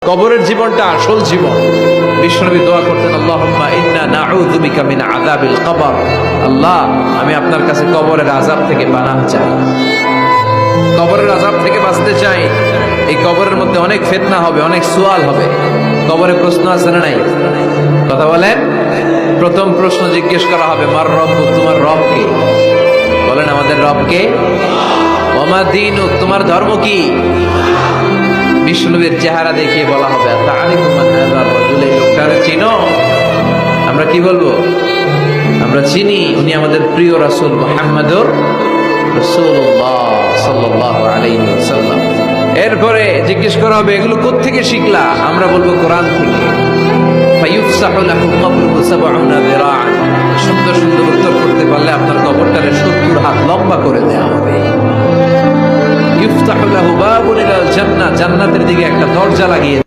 কবরের জীবনটা আসল জীবন। বিশ্বনবী দোয়া করতেন, আল্লাহুম্মা ইন্না নাউযু বিকা মিন আযাবিল কবর। আল্লাহ, আমি আপনার কাছে কবরের আযাব থেকে পানাহ চাই, কবরের আযাব থেকে বাঁচতে চাই। এই কবরের মধ্যে অনেক ফিতনা হবে, অনেক সুয়াল হবে। কবরে প্রশ্ন আছে না নাই? কথা বলেন। প্রথম প্রশ্ন জিজ্ঞেস করা হবে, মার রব্বুক, তোমার রব কে? বলেন, আমাদের রব কে? ওয়া মা দীনুক, তোমার ধর্ম কি? বিষ্ণুবীর চেহারা দেখিয়ে বলা হবে, তাআরিফু মান হাযার রাজুল, এই লোকটারে চিনো? আমরা কি বলবো? আমরা চিনি, উনি আমাদের প্রিয় রাসূল মুহাম্মদুর রাসূলুল্লাহ সাল্লাল্লাহু আলাইহি ওয়াসাল্লাম। এরপরে জিজ্ঞেস করা হবে, এগুলো কোত্থেকে শিখলা? আমরা বলবো, কোরআন থেকে। ফায়ুফসাহু লাহু কবরুহু ৭০ যিরাআন। সুন্দর সুন্দর উত্তর করতে পারলে আপনার কবরটারে ৭০ হাত লম্বা করে দেওয়া হবে। ইফতাহু লাহু বাবুন ইলাল জান্নাহ, জান্নাতের দিকে একটা দরজা লাগিয়ে